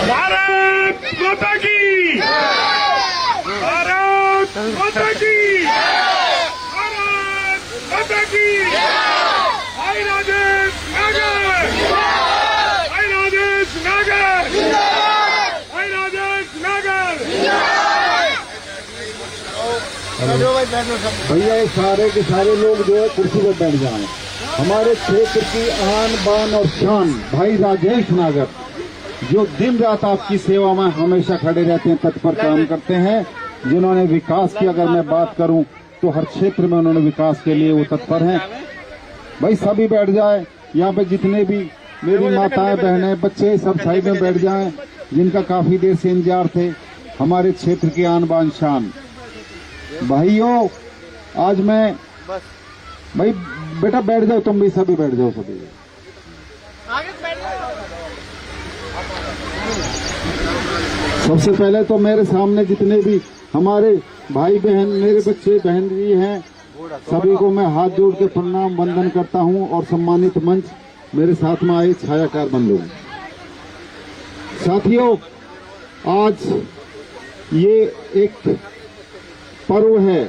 भारत माता की, भारत माता की, भारत माता की। भाई राजेश नागर, भाई राजेश नागर, भाई राजेश नागर। भैया ये सारे के सारे लोग जो है कुर्सी पर बैठ जाएं। हमारे क्षेत्र की आन बान और शान भाई राजेश नागर, जो दिन रात आपकी सेवा में हमेशा खड़े रहते हैं, तत्पर काम करते हैं, जिन्होंने विकास की अगर मैं बात करूं तो हर क्षेत्र में उन्होंने विकास के लिए वो तत्पर हैं। भाई सभी बैठ जाए, यहाँ पे जितने भी मेरी माताएं बहनें बच्चे सब साइड में बैठ जाएं, जिनका काफी देर से इंतजार थे। हमारे क्षेत्र की आन बान शान भाइयों, आज मैं भाई बेटा बैठ जाओ, तुम भी सभी बैठ जाओ, सभी सबसे पहले तो मेरे सामने जितने भी हमारे भाई बहन मेरे बच्चे बहन जी हैं, सभी को मैं हाथ जोड़ के प्रणाम वंदन करता हूं। और सम्मानित मंच मेरे साथ में आए छायाकार बंधु साथियों, आज ये एक पर्व है,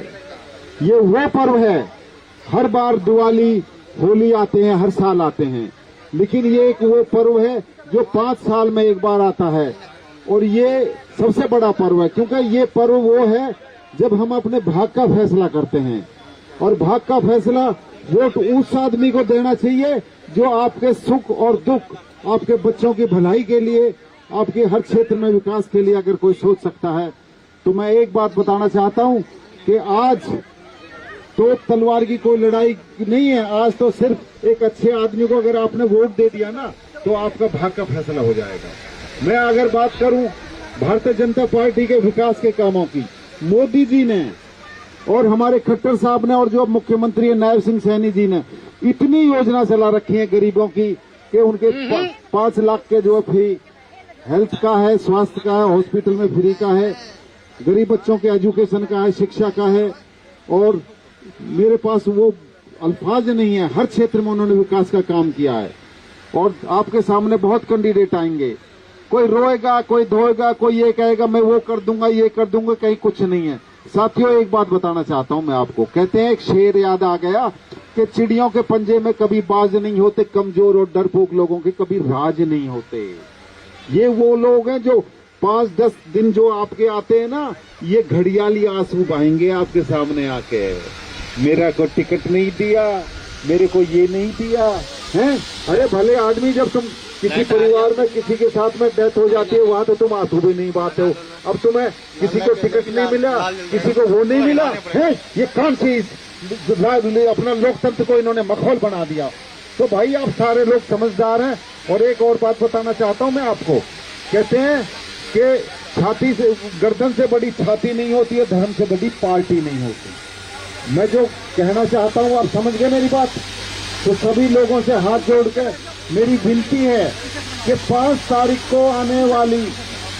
ये वो पर्व है, हर बार दिवाली होली आते हैं, हर साल आते हैं, लेकिन ये एक वो पर्व है जो 5 साल में एक बार आता है। और ये सबसे बड़ा पर्व है, क्योंकि ये पर्व वो है जब हम अपने भाग का फैसला करते हैं। और भाग का फैसला वोट उस आदमी को देना चाहिए जो आपके सुख और दुख, आपके बच्चों की भलाई के लिए, आपके हर क्षेत्र में विकास के लिए अगर कोई सोच सकता है। तो मैं एक बात बताना चाहता हूं कि आज तो तलवार की कोई लड़ाई नहीं है, आज तो सिर्फ एक अच्छे आदमी को अगर आपने वोट दे दिया ना तो आपका भाग का फैसला हो जाएगा। मैं अगर बात करूं भारतीय जनता पार्टी के विकास के कामों की, मोदी जी ने और हमारे खट्टर साहब ने और जो मुख्यमंत्री नायब सिंह सैनी जी ने इतनी योजना चला रखी है गरीबों की कि उनके 5 लाख के जो फ्री हेल्थ का है, स्वास्थ्य का है, हॉस्पिटल में फ्री का है, गरीब बच्चों के एजुकेशन का है, शिक्षा का है। और मेरे पास वो अल्फाज नहीं है, हर क्षेत्र में उन्होंने विकास का काम किया है। और आपके सामने बहुत कैंडिडेट आएंगे, कोई रोएगा, कोई धोएगा, कोई ये कहेगा मैं वो कर दूंगा, ये कर दूंगा, कहीं कुछ नहीं है। साथियों एक बात बताना चाहता हूं मैं आपको, कहते हैं एक शेर याद आ गया कि चिड़ियों के पंजे में कभी बाज नहीं होते, कमजोर और डरपोक लोगों के कभी राज नहीं होते। ये वो लोग हैं जो 5-10 दिन जो आपके आते हैं ना, ये घड़ियाली आंसू बहाएंगे आपके सामने आके, मेरा को टिकट नहीं दिया, मेरे को ये नहीं दिया है। अरे भले आदमी, जब तुम किसी परिवार में किसी के साथ में डेथ हो जाती है वहां तो तुम आंसू भी नहीं बहाते हो। अब तुम्हें किसी को टिकट नहीं मिला, किसी को वो नहीं मिला है, ये कौन सी अपना लोकतंत्र को इन्होंने मखौल बना दिया। तो भाई आप सारे लोग समझदार हैं। और एक और बात बताना चाहता हूं मैं आपको, कहते हैं कि छाती से, गर्दन से बड़ी छाती नहीं होती है, धर्म से बड़ी पार्टी नहीं होती। मैं जो कहना चाहता हूं आप समझ गए मेरी बात। तो सभी लोगों से हाथ जोड़ के मेरी विनती है कि 5 तारीख को आने वाली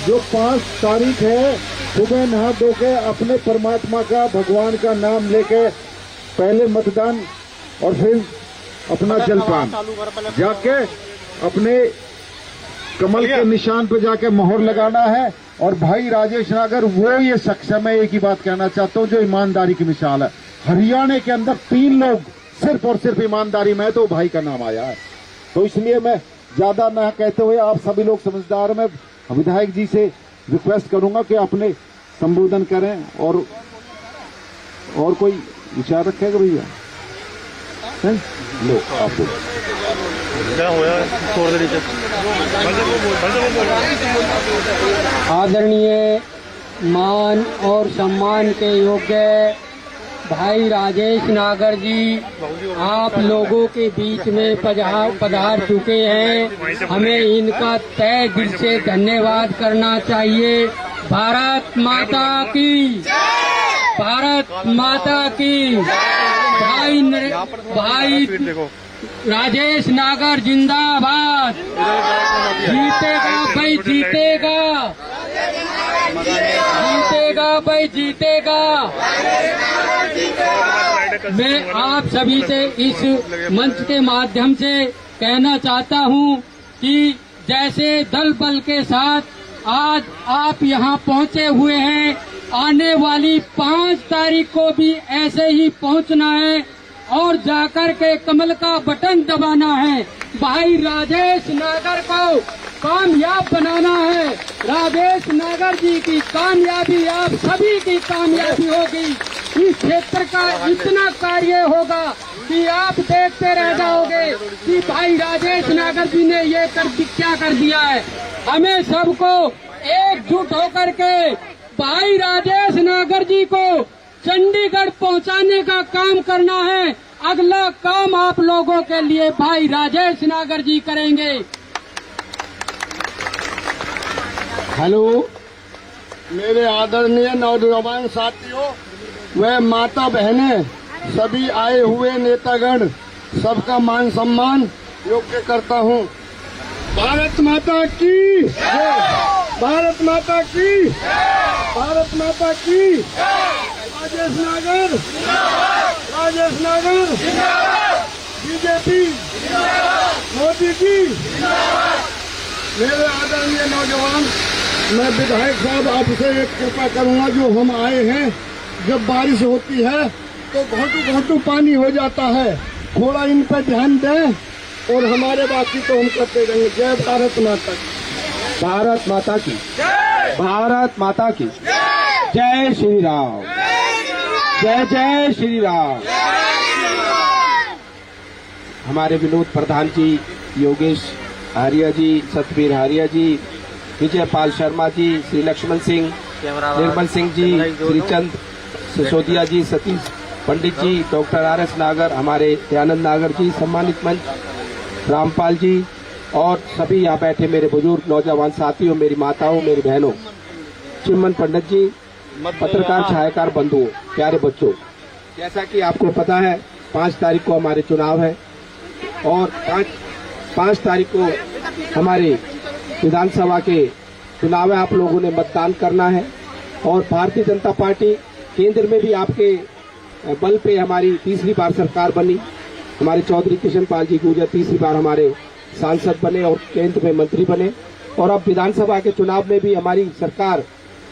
जो 5 तारीख है, सुबह नहा धो के अपने परमात्मा का, भगवान का नाम लेके पहले मतदान और फिर अपना जलपान जाके अपने कमल के निशान पे जाके मोहर लगाना है। और भाई राजेश नागर वो ये शख्स है, मैं एक ही बात कहना चाहता हूँ, जो ईमानदारी की मिसाल है। हरियाणा के अंदर 3 लोग सिर्फ और सिर्फ ईमानदारी में तो भाई का नाम आया है। तो इसलिए मैं ज्यादा न कहते हुए, आप सभी लोग समझदार, मैं विधायक जी से रिक्वेस्ट करूंगा कि अपने संबोधन करें। और कोई विचार रखेगा भैया? लो आप आदरणीय मान और सम्मान के योग्य भाई राजेश नागर जी, आप लोगों के बीच में पधार चुके हैं। हमें इनका तहे दिल से धन्यवाद करना चाहिए। भारत माता की, भारत माता की। भाई राजेश नागर जिंदाबाद। जीतेगा भाई, जीतेगा, जीतेगा। भाई जीतेगा। मैं आप सभी से इस मंच के माध्यम से कहना चाहता हूं कि जैसे दल बल के साथ आज आप यहां पहुंचे हुए हैं, आने वाली 5 तारीख को भी ऐसे ही पहुंचना है और जाकर के कमल का बटन दबाना है। भाई राजेश नागर को कामयाब बनाना है। राजेश नागर जी की कामयाबी आप सभी की कामयाबी होगी। इस क्षेत्र का इतना कार्य होगा कि आप देखते रह जाओगे कि भाई राजेश नागर जी ने ये क्या कर दिया है। हमें सबको एकजुट होकर के भाई राजेश नागर जी को चंडीगढ़ पहुंचाने का काम करना है। अगला काम आप लोगों के लिए भाई राजेश नागर जी करेंगे। हेलो मेरे आदरणीय नौजवान साथियों व माता बहनें, सभी आए हुए नेतागण, सबका मान सम्मान योग्य करता हूं। भारत माता की जय। भारत माता की, भारत माता की। राजेश नागर, राजेश नागर, बीजेपी, मोदी जी। मेरे आदरणीय नौजवान, मैं विधायक साहब आपसे एक कृपा करूंगा, जो हम आए हैं, जब बारिश होती है तो घोंटू पानी हो जाता है, थोड़ा इन पर ध्यान दें और हमारे बाकी तो हम करते रहेंगे। जय भारत माता की। भारत माता की, भारत माता की जय श्री राम, जय जय श्री राम। हमारे विनोद प्रधान जी, योगेश हारिया जी, सतवीर हारिया जी, विजय पाल शर्मा जी, श्री लक्ष्मण सिंह, निर्मल सिंह जी, श्रीचंद सिसोदिया जी, सतीश पंडित जी, डॉक्टर RS नागर, हमारे दयानंद नागर जी, सम्मानित मंच, रामपाल जी और सभी यहाँ बैठे मेरे बुजुर्ग नौजवान साथियों, मेरी माताओं, मेरी बहनों, चिमन पंडित जी, पत्रकार छायाकार बंधुओं, प्यारे बच्चों, जैसा कि आपको पता है 5 तारीख को हमारे चुनाव है और 5 तारीख को हमारे विधानसभा के चुनाव है। आप लोगों ने मतदान करना है और भारतीय जनता पार्टी केंद्र में भी आपके बल पे हमारी तीसरी बार सरकार बनी। हमारे चौधरी किशन पाल जी गुर्जर तीसरी बार हमारे सांसद बने और केंद्र में मंत्री बने और अब विधानसभा के चुनाव में भी हमारी सरकार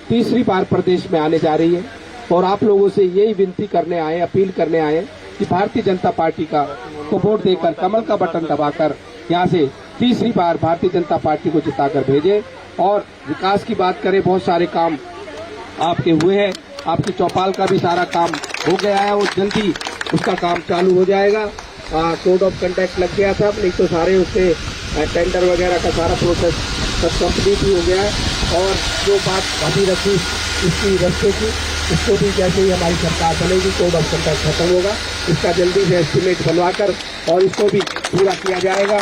तीसरी बार प्रदेश में आने जा रही है। और आप लोगों से यही विनती करने आए, अपील करने आए कि भारतीय जनता पार्टी को वोट देकर कमल का बटन दबाकर यहाँ से तीसरी बार भारतीय जनता पार्टी को जिताकर भेजे। और विकास की बात करें, बहुत सारे काम आपके हुए हैं। आपकी चौपाल का भी सारा काम हो गया है और जल्दी उसका काम चालू हो जाएगा। कोड ऑफ कंडक्ट लग गया था, नहीं तो सारे उससे टेंडर वगैरह का सारा प्रोसेस सब कंप्लीट ही हो गया है। और जो बात अभी रखी इसकी रस्ते की, उसको भी जैसे ही हमारी सरकार बनेगी कोड ऑफ कंडक्ट खत्म होगा, इसका जल्दी से एस्टिमेट बनवाकर और इसको भी पूरा किया जाएगा।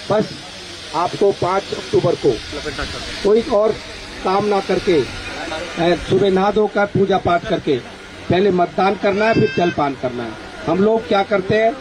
बस आपको 5 अक्टूबर को कोई और काम ना करके सुबह नहा धोकर पूजा पाठ करके पहले मतदान करना है, फिर जलपान करना है। हम लोग क्या करते हैं,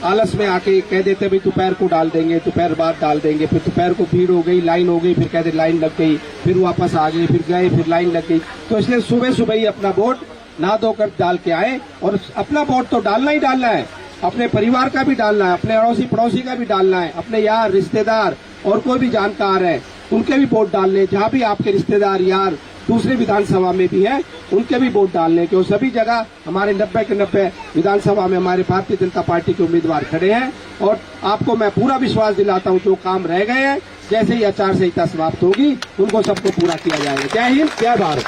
आलस में आके कह देते भाई दोपहर को डाल देंगे, दोपहर बाद डाल देंगे, फिर दोपहर को भीड़ हो गई, लाइन हो गई, फिर कहते लाइन लग गई, फिर वापस आ गए, फिर गए, फिर लाइन लग गई। तो इसलिए सुबह सुबह ही अपना वोट नहा धोकर डाल के आए। और अपना वोट तो डालना ही डालना है, अपने परिवार का भी डालना है, अपने अड़ोसी पड़ोसी का भी डालना है, अपने यार रिश्तेदार और कोई भी जानकार है उनके भी वोट डालने, जहाँ भी आपके रिश्तेदार यार दूसरे विधानसभा में भी है उनके भी वोट डालने के। और सभी जगह हमारे 90 के 90 विधानसभा में हमारे भारतीय जनता पार्टी के उम्मीदवार खड़े हैं। और आपको मैं पूरा विश्वास दिलाता हूँ, जो काम रह गए हैं जैसे ही आचार संहिता समाप्त होगी उनको सबको पूरा किया जाएगा। जय हिंद, जय भारत।